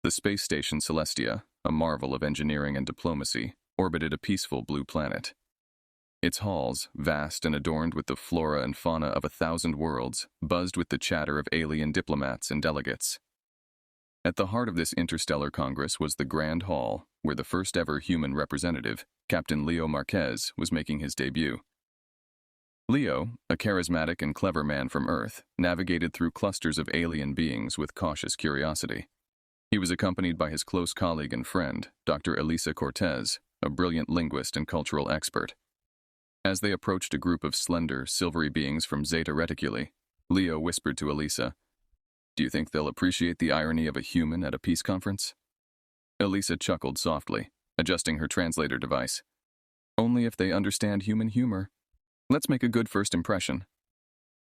The space station Celestia, a marvel of engineering and diplomacy, orbited a peaceful blue planet. Its halls, vast and adorned with the flora and fauna of 1,000 worlds, buzzed with the chatter of alien diplomats and delegates. At the heart of this Interstellar Congress was the Grand Hall, where the first-ever human representative, Captain Leo Marquez, was making his debut. Leo, a charismatic and clever man from Earth, navigated through clusters of alien beings with cautious curiosity. He was accompanied by his close colleague and friend, Dr. Elisa Cortez, a brilliant linguist and cultural expert. As they approached a group of slender, silvery beings from Zeta Reticuli, Leo whispered to Elisa, "Do you think they'll appreciate the irony of a human at a peace conference?" Elisa chuckled softly, adjusting her translator device. "Only if they understand human humor. Let's make a good first impression."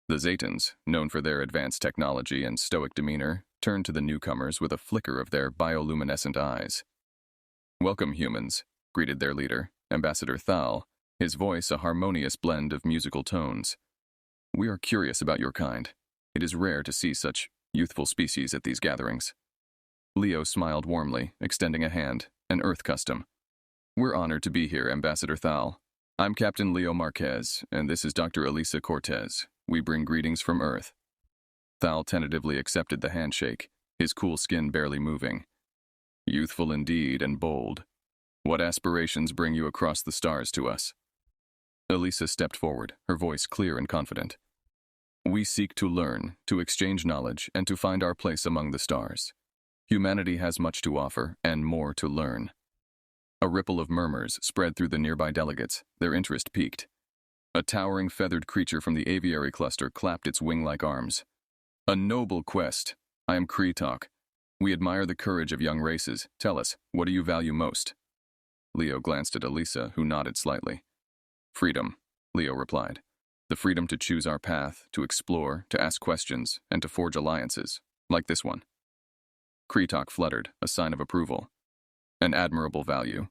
The Zetans, known for their advanced technology and stoic demeanor, turned to the newcomers with a flicker of their bioluminescent eyes. "Welcome, humans," greeted their leader, Ambassador Thal, his voice a harmonious blend of musical tones. "We are curious about your kind. It is rare to see such youthful species at these gatherings." Leo smiled warmly, extending a hand, an Earth custom. "We're honored to be here, Ambassador Thal. I'm Captain Leo Marquez, and this is Dr. Elisa Cortez. We bring greetings from Earth." Thal tentatively accepted the handshake, his cool skin barely moving. "Youthful indeed and bold. What aspirations bring you across the stars to us?" Elisa stepped forward, her voice clear and confident. "We seek to learn, to exchange knowledge, and to find our place among the stars. Humanity has much to offer, and more to learn." A ripple of murmurs spread through the nearby delegates, their interest piqued. A towering feathered creature from the aviary cluster clapped its wing-like arms. "A noble quest. I am Kreetok. We admire the courage of young races. Tell us, what do you value most?" Leo glanced at Elisa, who nodded slightly. "Freedom," Leo replied. "The freedom to choose our path, to explore, to ask questions, and to forge alliances, like this one." Kreetok fluttered, a sign of approval. "An admirable value.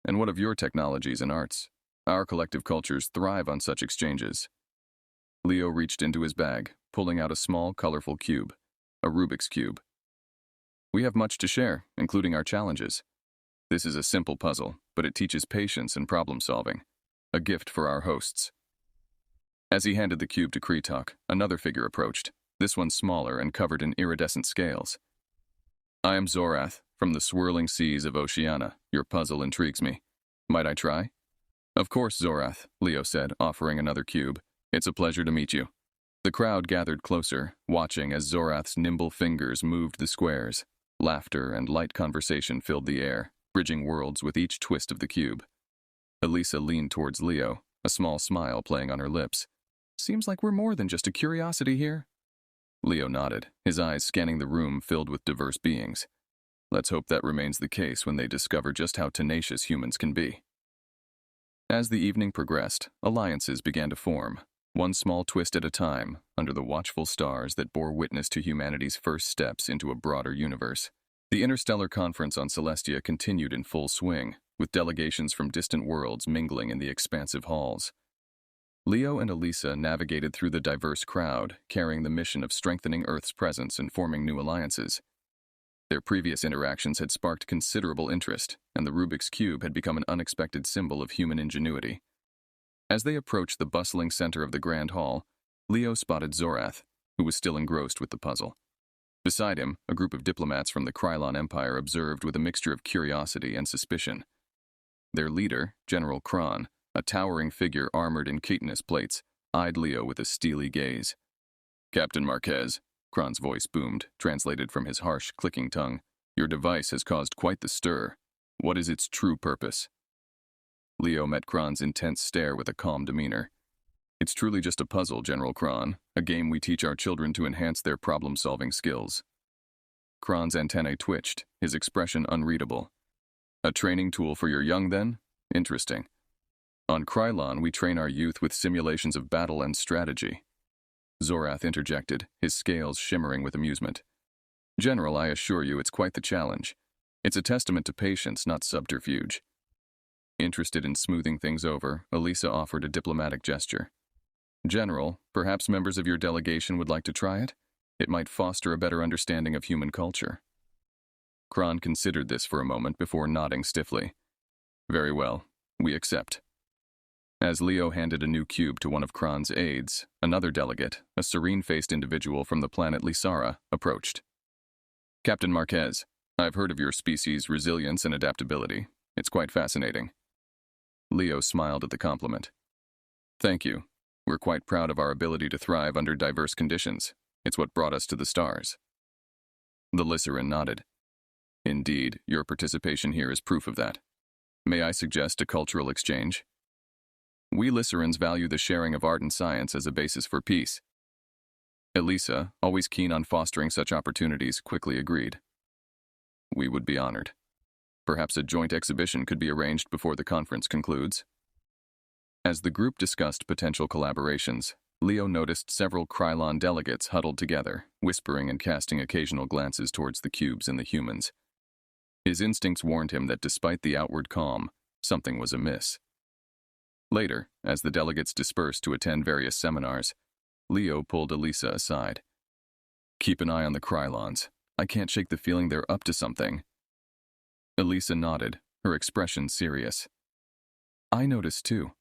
And what of your technologies and arts? Our collective cultures thrive on such exchanges." Leo reached into his bag, pulling out a small, colorful cube, a Rubik's Cube. "We have much to share, including our challenges. This is a simple puzzle, but it teaches patience and problem-solving. A gift for our hosts." As he handed the cube to Kreetok, another figure approached, this one smaller and covered in iridescent scales. "I am Zorath, from the swirling seas of Oceania. Your puzzle intrigues me. Might I try?" "Of course, Zorath," Leo said, offering another cube. "It's a pleasure to meet you." The crowd gathered closer, watching as Zorath's nimble fingers moved the squares. Laughter and light conversation filled the air, bridging worlds with each twist of the cube. Elisa leaned towards Leo, a small smile playing on her lips. "Seems like we're more than just a curiosity here." Leo nodded, his eyes scanning the room filled with diverse beings. Let's hope that remains the case when they discover just how tenacious humans can be. As the evening progressed, alliances began to form, one small twist at a time, under the watchful stars that bore witness to humanity's first steps into a broader universe. The Interstellar Conference on Celestia continued in full swing, with delegations from distant worlds mingling in the expansive halls. Leo and Elisa navigated through the diverse crowd, carrying the mission of strengthening Earth's presence and forming new alliances. Their previous interactions had sparked considerable interest, and the Rubik's Cube had become an unexpected symbol of human ingenuity. As they approached the bustling center of the Grand Hall, Leo spotted Zorath, who was still engrossed with the puzzle. Beside him, a group of diplomats from the Krylon Empire observed with a mixture of curiosity and suspicion. Their leader, General Kron, a towering figure armored in chitinous plates, eyed Leo with a steely gaze. "Captain Marquez," Kron's voice boomed, translated from his harsh, clicking tongue, "your device has caused quite the stir. What is its true purpose?" Leo met Kron's intense stare with a calm demeanor. "It's truly just a puzzle, General Kron, a game we teach our children to enhance their problem-solving skills." Kron's antennae twitched, his expression unreadable. "A training tool for your young, then? Interesting. On Krylon, we train our youth with simulations of battle and strategy." Zorath interjected, his scales shimmering with amusement. "General, I assure you it's quite the challenge. It's a testament to patience, not subterfuge." Interested in smoothing things over, Elisa offered a diplomatic gesture. "General, perhaps members of your delegation would like to try it? It might foster a better understanding of human culture." Kron considered this for a moment before nodding stiffly. Very well, we accept. As Leo handed a new cube to one of Kron's aides, another delegate, a serene-faced individual from the planet Lysara, approached. Captain Marquez, I've heard of your species' resilience and adaptability. It's quite fascinating. Leo smiled at the compliment. Thank you. We're quite proud of our ability to thrive under diverse conditions. It's what brought us to the stars. The Lysaran nodded. Indeed, your participation here is proof of that. May I suggest a cultural exchange? We Lysarans value the sharing of art and science as a basis for peace. Elisa, always keen on fostering such opportunities, quickly agreed. We would be honored. Perhaps a joint exhibition could be arranged before the conference concludes. As the group discussed potential collaborations, Leo noticed several Krylon delegates huddled together, whispering and casting occasional glances towards the cubes and the humans. His instincts warned him that despite the outward calm, something was amiss. Later, as the delegates dispersed to attend various seminars, Leo pulled Elisa aside. Keep an eye on the Krylons. I can't shake the feeling they're up to something. Elisa nodded, her expression serious. I noticed too.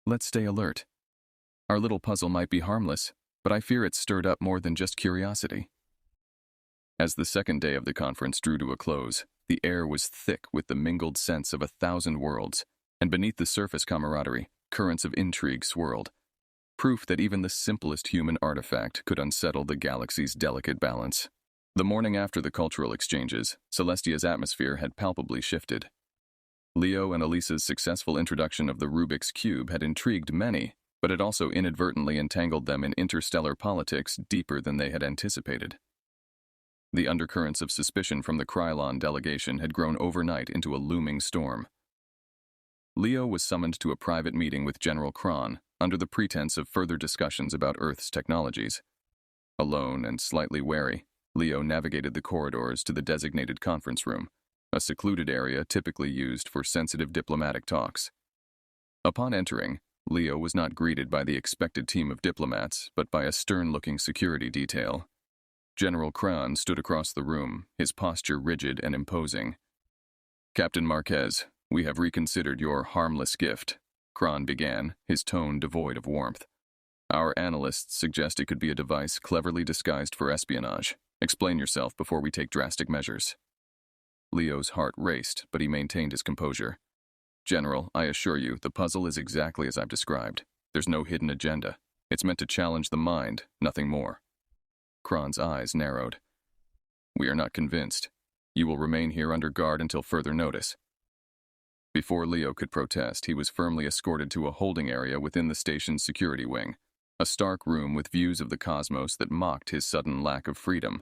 Let's stay alert. Our little puzzle might be harmless, but I fear it's stirred up more than just curiosity. As the second day of the conference drew to a close, the air was thick with the mingled scents of 1,000 worlds, and beneath the surface camaraderie, currents of intrigue swirled. Proof that even the simplest human artifact could unsettle the galaxy's delicate balance. The morning after the cultural exchanges, Celestia's atmosphere had palpably shifted. Leo and Elisa's successful introduction of the Rubik's Cube had intrigued many, but it also inadvertently entangled them in interstellar politics deeper than they had anticipated. The undercurrents of suspicion from the Krylon delegation had grown overnight into a looming storm. Leo was summoned to a private meeting with General Kron under the pretense of further discussions about Earth's technologies. Alone and slightly wary, Leo navigated the corridors to the designated conference room, a secluded area typically used for sensitive diplomatic talks. Upon entering, Leo was not greeted by the expected team of diplomats, but by a stern-looking security detail. General Kron stood across the room, his posture rigid and imposing. Captain Marquez, we have reconsidered your harmless gift, Kron began, his tone devoid of warmth. Our analysts suggest it could be a device cleverly disguised for espionage. Explain yourself before we take drastic measures. Leo's heart raced, but he maintained his composure. General, I assure you, the puzzle is exactly as I've described. There's no hidden agenda. It's meant to challenge the mind, nothing more. Kron's eyes narrowed. We are not convinced. You will remain here under guard until further notice. Before Leo could protest, he was firmly escorted to a holding area within the station's security wing, a stark room with views of the cosmos that mocked his sudden lack of freedom.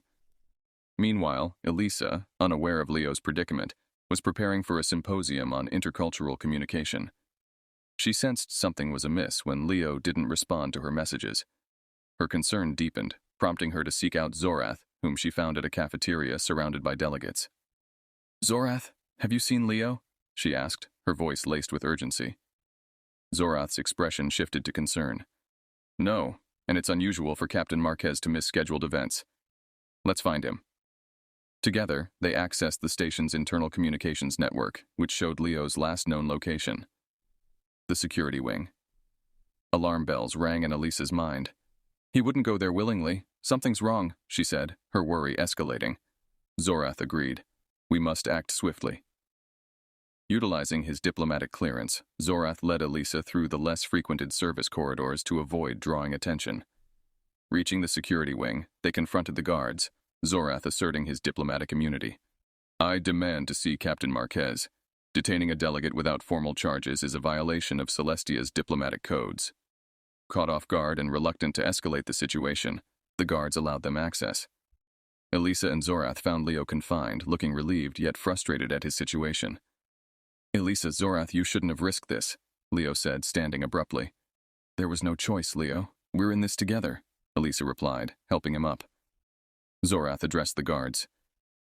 Meanwhile, Elisa, unaware of Leo's predicament, was preparing for a symposium on intercultural communication. She sensed something was amiss when Leo didn't respond to her messages. Her concern deepened, prompting her to seek out Zorath, whom she found at a cafeteria surrounded by delegates. Zorath, have you seen Leo? She asked, her voice laced with urgency. Zorath's expression shifted to concern. No, and it's unusual for Captain Marquez to miss scheduled events. Let's find him. Together, they accessed the station's internal communications network, which showed Leo's last known location. The security wing. Alarm bells rang in Elisa's mind. He wouldn't go there willingly. Something's wrong, she said, her worry escalating. Zorath agreed. We must act swiftly. Utilizing his diplomatic clearance, Zorath led Elisa through the less frequented service corridors to avoid drawing attention. Reaching the security wing, they confronted the guards, Zorath asserting his diplomatic immunity. I demand to see Captain Marquez. Detaining a delegate without formal charges is a violation of Celestia's diplomatic codes. Caught off guard and reluctant to escalate the situation, the guards allowed them access. Elisa and Zorath found Leo confined, looking relieved yet frustrated at his situation. Elisa, Zorath, you shouldn't have risked this, Leo said, standing abruptly. There was no choice, Leo. We're in this together, Elisa replied, helping him up. Zorath addressed the guards.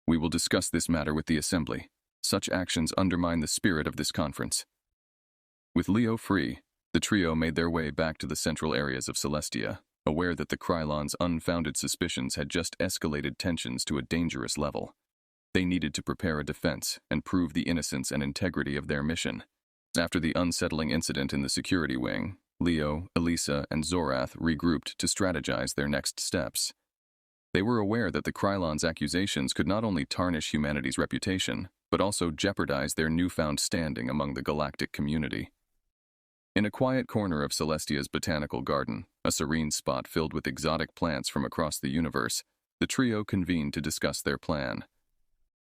We will discuss this matter with the Assembly. Such actions undermine the spirit of this conference. With Leo free, the trio made their way back to the central areas of Celestia, aware that the Krylons' unfounded suspicions had just escalated tensions to a dangerous level. They needed to prepare a defense and prove the innocence and integrity of their mission. After the unsettling incident in the security wing, Leo, Elisa, and Zorath regrouped to strategize their next steps. They were aware that the Krylons' accusations could not only tarnish humanity's reputation, but also jeopardize their newfound standing among the galactic community. In a quiet corner of Celestia's botanical garden, a serene spot filled with exotic plants from across the universe, the trio convened to discuss their plan.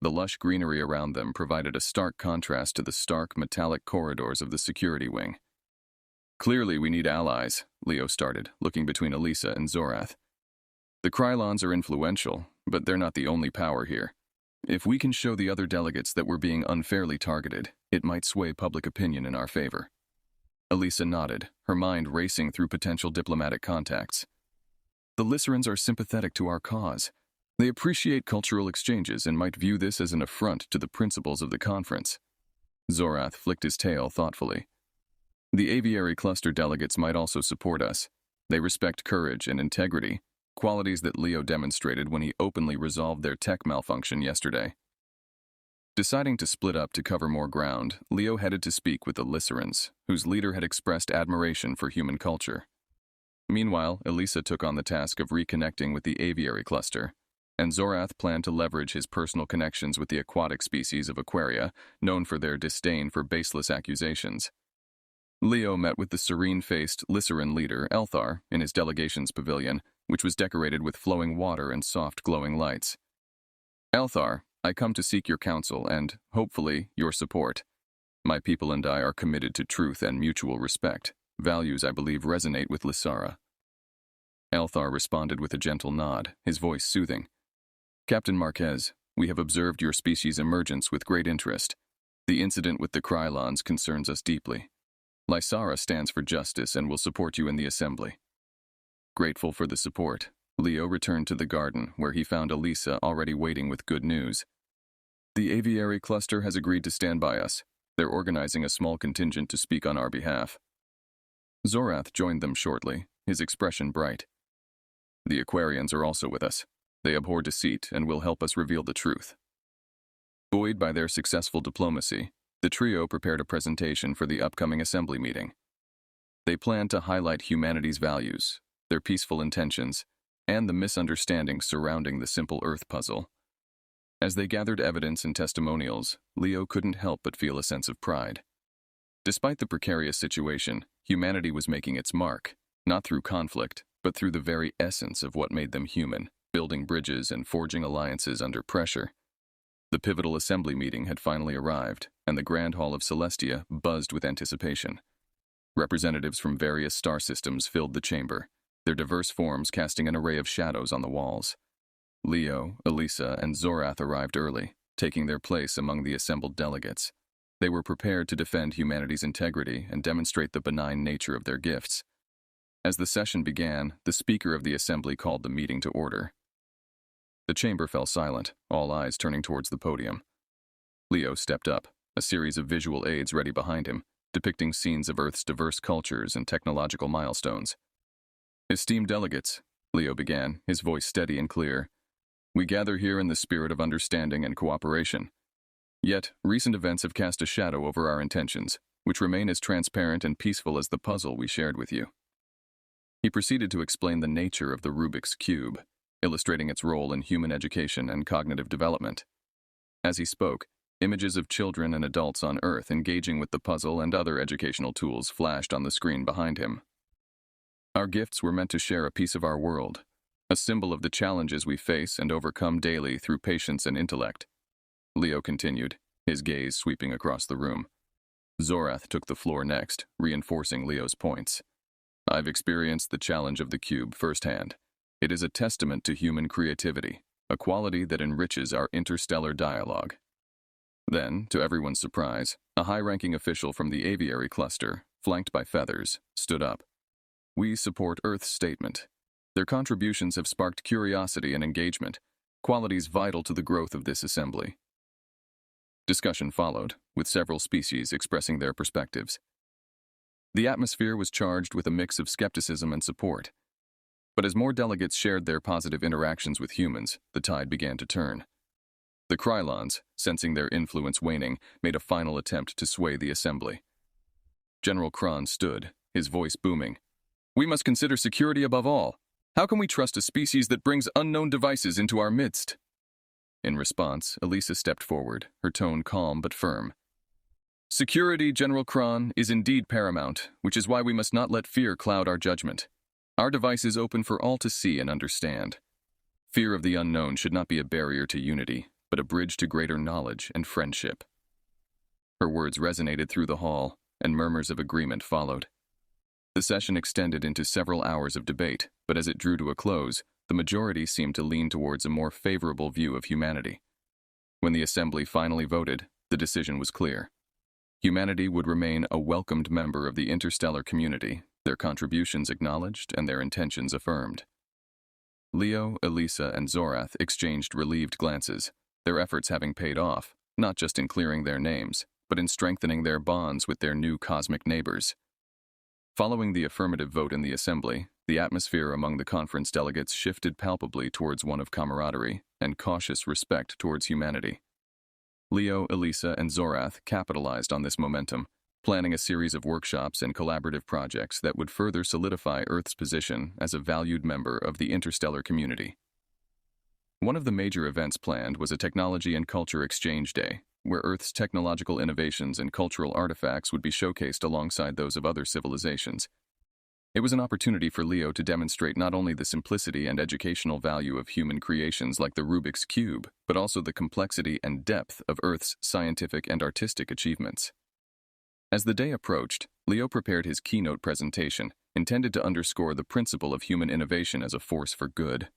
The lush greenery around them provided a stark contrast to the stark, metallic corridors of the security wing. "Clearly we need allies," Leo started, looking between Elisa and Zorath. "The Krylons are influential, but they're not the only power here. If we can show the other delegates that we're being unfairly targeted, it might sway public opinion in our favor." Elisa nodded, her mind racing through potential diplomatic contacts. "The Lycerans are sympathetic to our cause. They appreciate cultural exchanges and might view this as an affront to the principles of the conference." Zorath flicked his tail thoughtfully. "The aviary cluster delegates might also support us. They respect courage and integrity, qualities that Leo demonstrated when he openly resolved their tech malfunction yesterday." Deciding to split up to cover more ground, Leo headed to speak with the Lycerans, whose leader had expressed admiration for human culture. Meanwhile, Elisa took on the task of reconnecting with the aviary cluster, and Zorath planned to leverage his personal connections with the aquatic species of Aquaria, known for their disdain for baseless accusations. Leo met with the serene-faced Lyceran leader, Elthar, in his delegation's pavilion, which was decorated with flowing water and soft glowing lights. "Elthar, I come to seek your counsel and, hopefully, your support. My people and I are committed to truth and mutual respect, values I believe resonate with Lysara." Elthar responded with a gentle nod, his voice soothing. "Captain Marquez, we have observed your species' emergence with great interest. The incident with the Krylons concerns us deeply. Lysara stands for justice and will support you in the assembly." Grateful for the support, Leo returned to the garden, where he found Elisa already waiting with good news. "The aviary cluster has agreed to stand by us. They're organizing a small contingent to speak on our behalf." Zorath joined them shortly, his expression bright. "The Aquarians are also with us. They abhor deceit and will help us reveal the truth." Buoyed by their successful diplomacy, the trio prepared a presentation for the upcoming assembly meeting. They planned to highlight humanity's values, their peaceful intentions, and the misunderstandings surrounding the simple Earth puzzle. As they gathered evidence and testimonials, Leo couldn't help but feel a sense of pride. Despite the precarious situation, humanity was making its mark, not through conflict, but through the very essence of what made them human, building bridges and forging alliances under pressure. The pivotal assembly meeting had finally arrived, and the Grand Hall of Celestia buzzed with anticipation. Representatives from various star systems filled the chamber, their diverse forms casting an array of shadows on the walls. Leo, Elisa, and Zorath arrived early, taking their place among the assembled delegates. They were prepared to defend humanity's integrity and demonstrate the benign nature of their gifts. As the session began, the Speaker of the Assembly called the meeting to order. The chamber fell silent, all eyes turning towards the podium. Leo stepped up, a series of visual aids ready behind him, depicting scenes of Earth's diverse cultures and technological milestones. "Esteemed delegates," Leo began, his voice steady and clear, "we gather here in the spirit of understanding and cooperation. Yet, recent events have cast a shadow over our intentions, which remain as transparent and peaceful as the puzzle we shared with you." He proceeded to explain the nature of the Rubik's Cube, illustrating its role in human education and cognitive development. As he spoke, images of children and adults on Earth engaging with the puzzle and other educational tools flashed on the screen behind him. "Our gifts were meant to share a piece of our world, a symbol of the challenges we face and overcome daily through patience and intellect," Leo continued, his gaze sweeping across the room. Zorath took the floor next, reinforcing Leo's points. "I've experienced the challenge of the cube firsthand. It is a testament to human creativity, a quality that enriches our interstellar dialogue." Then, to everyone's surprise, a high-ranking official from the aviary cluster, flanked by feathers, stood up. "We support Earth's statement. Their contributions have sparked curiosity and engagement, qualities vital to the growth of this assembly." Discussion followed, with several species expressing their perspectives. The atmosphere was charged with a mix of skepticism and support. But as more delegates shared their positive interactions with humans, the tide began to turn. The Krylons, sensing their influence waning, made a final attempt to sway the assembly. General Kron stood, his voice booming. "We must consider security above all. How can we trust a species that brings unknown devices into our midst?" In response, Elisa stepped forward, her tone calm but firm. "Security, General Kron, is indeed paramount, which is why we must not let fear cloud our judgment. Our device is open for all to see and understand. Fear of the unknown should not be a barrier to unity, but a bridge to greater knowledge and friendship." Her words resonated through the hall, and murmurs of agreement followed. The session extended into several hours of debate, but as it drew to a close, the majority seemed to lean towards a more favorable view of humanity. When the assembly finally voted, the decision was clear. Humanity would remain a welcomed member of the interstellar community, their contributions acknowledged and their intentions affirmed. Leo, Elisa, and Zorath exchanged relieved glances, their efforts having paid off, not just in clearing their names, but in strengthening their bonds with their new cosmic neighbors. Following the affirmative vote in the assembly, the atmosphere among the conference delegates shifted palpably towards one of camaraderie and cautious respect towards humanity. Leo, Elisa, and Zorath capitalized on this momentum, planning a series of workshops and collaborative projects that would further solidify Earth's position as a valued member of the interstellar community. One of the major events planned was a Technology and Culture Exchange Day, where Earth's technological innovations and cultural artifacts would be showcased alongside those of other civilizations. It was an opportunity for Leo to demonstrate not only the simplicity and educational value of human creations like the Rubik's Cube, but also the complexity and depth of Earth's scientific and artistic achievements. As the day approached, Leo prepared his keynote presentation, intended to underscore the principle of human innovation as a force for good.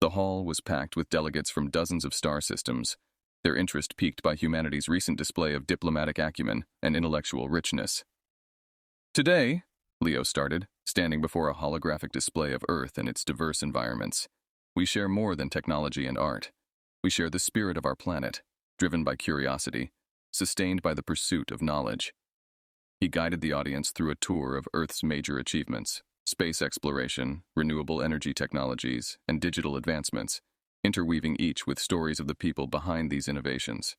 The hall was packed with delegates from dozens of star systems, their interest piqued by humanity's recent display of diplomatic acumen and intellectual richness. "Today," Leo started, standing before a holographic display of Earth and its diverse environments, "we share more than technology and art. We share the spirit of our planet, driven by curiosity, sustained by the pursuit of knowledge." He guided the audience through a tour of Earth's major achievements: space exploration, renewable energy technologies, and digital advancements, interweaving each with stories of the people behind these innovations.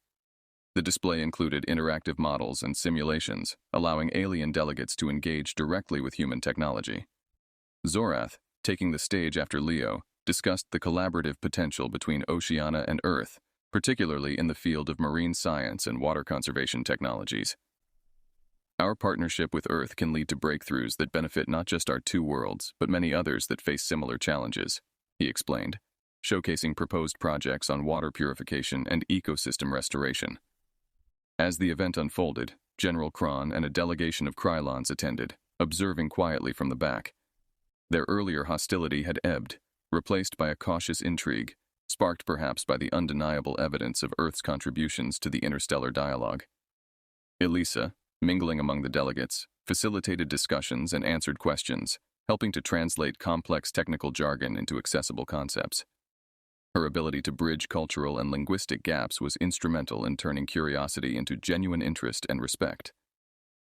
The display included interactive models and simulations, allowing alien delegates to engage directly with human technology. Zorath, taking the stage after Leo, discussed the collaborative potential between Oceania and Earth, particularly in the field of marine science and water conservation technologies. "Our partnership with Earth can lead to breakthroughs that benefit not just our two worlds, but many others that face similar challenges," he explained, showcasing proposed projects on water purification and ecosystem restoration. As the event unfolded, General Kron and a delegation of Krylons attended, observing quietly from the back. Their earlier hostility had ebbed, replaced by a cautious intrigue, sparked perhaps by the undeniable evidence of Earth's contributions to the interstellar dialogue. Elisa, mingling among the delegates, facilitated discussions and answered questions, helping to translate complex technical jargon into accessible concepts. Her ability to bridge cultural and linguistic gaps was instrumental in turning curiosity into genuine interest and respect.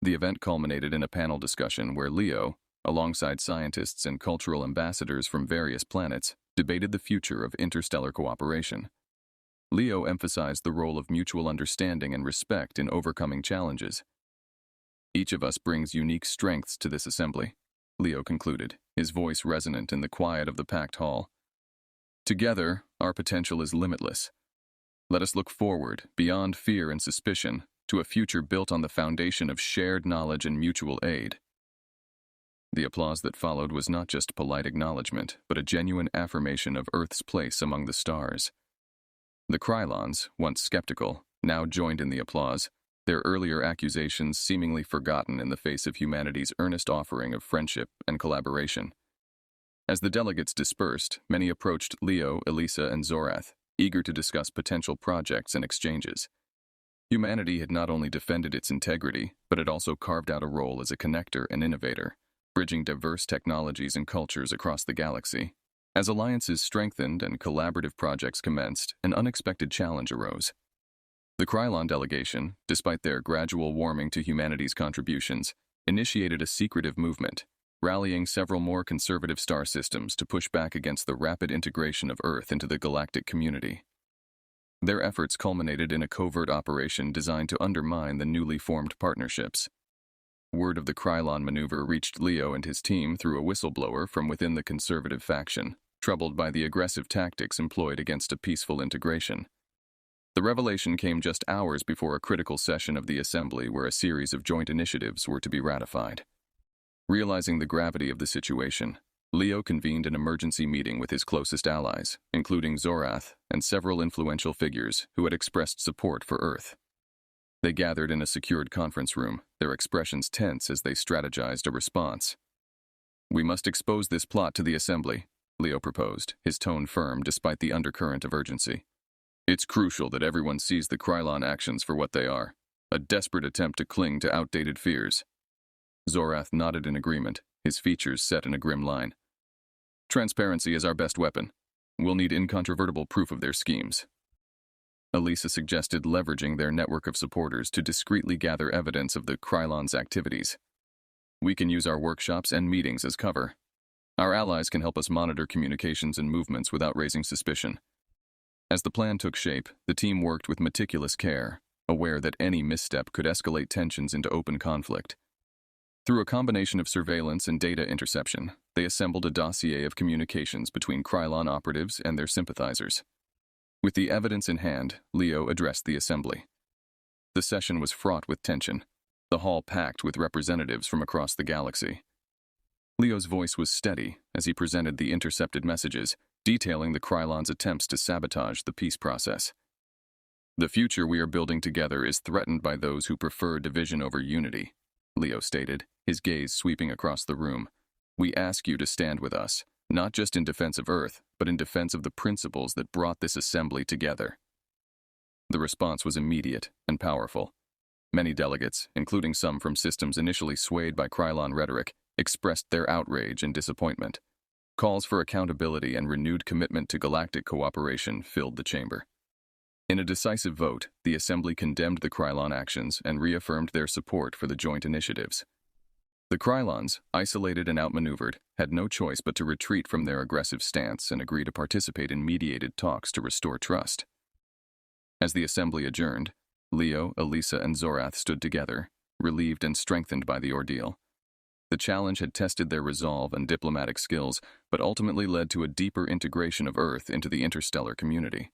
The event culminated in a panel discussion where Leo, alongside scientists and cultural ambassadors from various planets, debated the future of interstellar cooperation. Leo emphasized the role of mutual understanding and respect in overcoming challenges. "Each of us brings unique strengths to this assembly," Leo concluded, his voice resonant in the quiet of the packed hall. "Together, our potential is limitless. Let us look forward, beyond fear and suspicion, to a future built on the foundation of shared knowledge and mutual aid." The applause that followed was not just polite acknowledgement, but a genuine affirmation of Earth's place among the stars. The Krylons, once skeptical, now joined in the applause, their earlier accusations seemingly forgotten in the face of humanity's earnest offering of friendship and collaboration. As the delegates dispersed, many approached Leo, Elisa, and Zorath, eager to discuss potential projects and exchanges. Humanity had not only defended its integrity, but had also carved out a role as a connector and innovator, bridging diverse technologies and cultures across the galaxy. As alliances strengthened and collaborative projects commenced, an unexpected challenge arose. The Krylon delegation, despite their gradual warming to humanity's contributions, initiated a secretive movement, rallying several more conservative star systems to push back against the rapid integration of Earth into the galactic community. Their efforts culminated in a covert operation designed to undermine the newly formed partnerships. Word of the Krylon maneuver reached Leo and his team through a whistleblower from within the conservative faction, troubled by the aggressive tactics employed against a peaceful integration. The revelation came just hours before a critical session of the Assembly where a series of joint initiatives were to be ratified. Realizing the gravity of the situation, Leo convened an emergency meeting with his closest allies, including Zorath and several influential figures who had expressed support for Earth. They gathered in a secured conference room, their expressions tense as they strategized a response. "We must expose this plot to the Assembly," Leo proposed, his tone firm despite the undercurrent of urgency. "It's crucial that everyone sees the Krylon actions for what they are, a desperate attempt to cling to outdated fears." Zorath nodded in agreement, his features set in a grim line. "Transparency is our best weapon. We'll need incontrovertible proof of their schemes." Elisa suggested leveraging their network of supporters to discreetly gather evidence of the Krylon's activities. "We can use our workshops and meetings as cover. Our allies can help us monitor communications and movements without raising suspicion." As the plan took shape, the team worked with meticulous care, aware that any misstep could escalate tensions into open conflict. Through a combination of surveillance and data interception, they assembled a dossier of communications between Krylon operatives and their sympathizers. With the evidence in hand, Leo addressed the Assembly. The session was fraught with tension, the hall packed with representatives from across the galaxy. Leo's voice was steady as he presented the intercepted messages, detailing the Krylon's attempts to sabotage the peace process. "The future we are building together is threatened by those who prefer division over unity," Leo stated, his gaze sweeping across the room. "We ask you to stand with us, not just in defense of Earth, but in defense of the principles that brought this Assembly together." The response was immediate and powerful. Many delegates, including some from systems initially swayed by Krylon rhetoric, expressed their outrage and disappointment. Calls for accountability and renewed commitment to galactic cooperation filled the chamber. In a decisive vote, the Assembly condemned the Krylon actions and reaffirmed their support for the joint initiatives. The Krylons, isolated and outmaneuvered, had no choice but to retreat from their aggressive stance and agree to participate in mediated talks to restore trust. As the Assembly adjourned, Leo, Elisa, and Zorath stood together, relieved and strengthened by the ordeal. The challenge had tested their resolve and diplomatic skills, but ultimately led to a deeper integration of Earth into the interstellar community.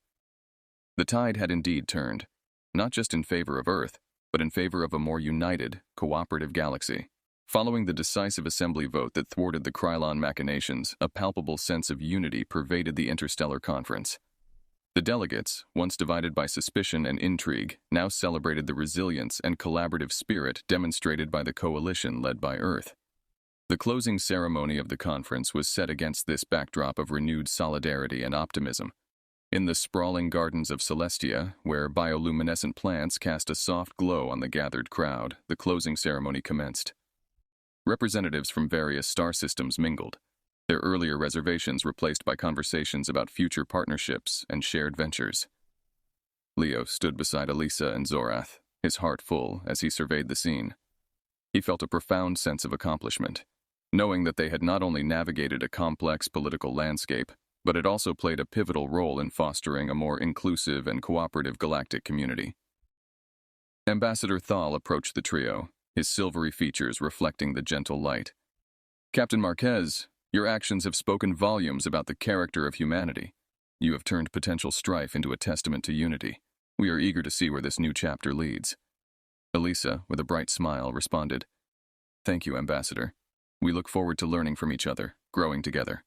The tide had indeed turned, not just in favor of Earth, but in favor of a more united, cooperative galaxy. Following the decisive Assembly vote that thwarted the Krylon machinations, a palpable sense of unity pervaded the Interstellar Conference. The delegates, once divided by suspicion and intrigue, now celebrated the resilience and collaborative spirit demonstrated by the coalition led by Earth. The closing ceremony of the conference was set against this backdrop of renewed solidarity and optimism. In the sprawling gardens of Celestia, where bioluminescent plants cast a soft glow on the gathered crowd, the closing ceremony commenced. Representatives from various star systems mingled, their earlier reservations replaced by conversations about future partnerships and shared ventures. Leo stood beside Elisa and Zorath, his heart full as he surveyed the scene. He felt a profound sense of accomplishment, knowing that they had not only navigated a complex political landscape, but had also played a pivotal role in fostering a more inclusive and cooperative galactic community. Ambassador Thal approached the trio, his silvery features reflecting the gentle light. "Captain Marquez, your actions have spoken volumes about the character of humanity. You have turned potential strife into a testament to unity. We are eager to see where this new chapter leads." Elisa, with a bright smile, responded, "Thank you, Ambassador. We look forward to learning from each other, growing together."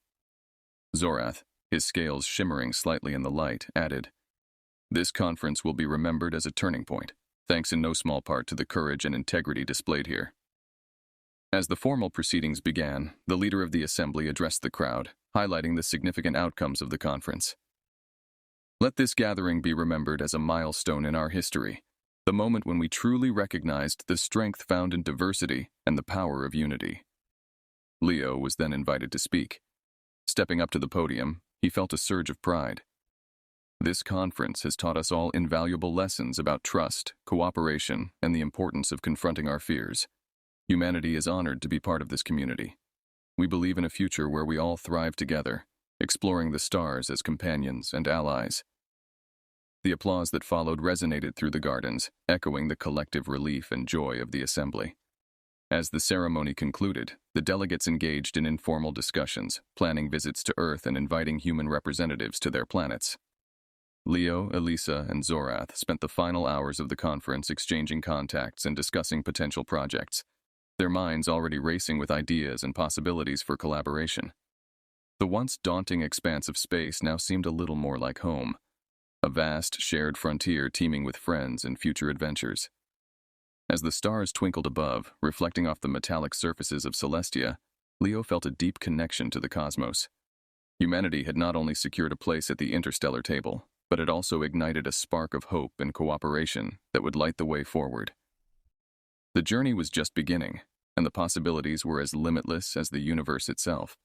Zorath, his scales shimmering slightly in the light, added, "This conference will be remembered as a turning point, thanks in no small part to the courage and integrity displayed here." As the formal proceedings began, the leader of the Assembly addressed the crowd, highlighting the significant outcomes of the conference. "Let this gathering be remembered as a milestone in our history, the moment when we truly recognized the strength found in diversity and the power of unity." Leo was then invited to speak. Stepping up to the podium, he felt a surge of pride. "This conference has taught us all invaluable lessons about trust, cooperation, and the importance of confronting our fears. Humanity is honored to be part of this community. We believe in a future where we all thrive together, exploring the stars as companions and allies." The applause that followed resonated through the gardens, echoing the collective relief and joy of the assembly. As the ceremony concluded, the delegates engaged in informal discussions, planning visits to Earth and inviting human representatives to their planets. Leo, Elisa, and Zorath spent the final hours of the conference exchanging contacts and discussing potential projects, their minds already racing with ideas and possibilities for collaboration. The once daunting expanse of space now seemed a little more like home, a vast, shared frontier teeming with friends and future adventures. As the stars twinkled above, reflecting off the metallic surfaces of Celestia, Leo felt a deep connection to the cosmos. Humanity had not only secured a place at the interstellar table, but had also ignited a spark of hope and cooperation that would light the way forward. The journey was just beginning, and the possibilities were as limitless as the universe itself.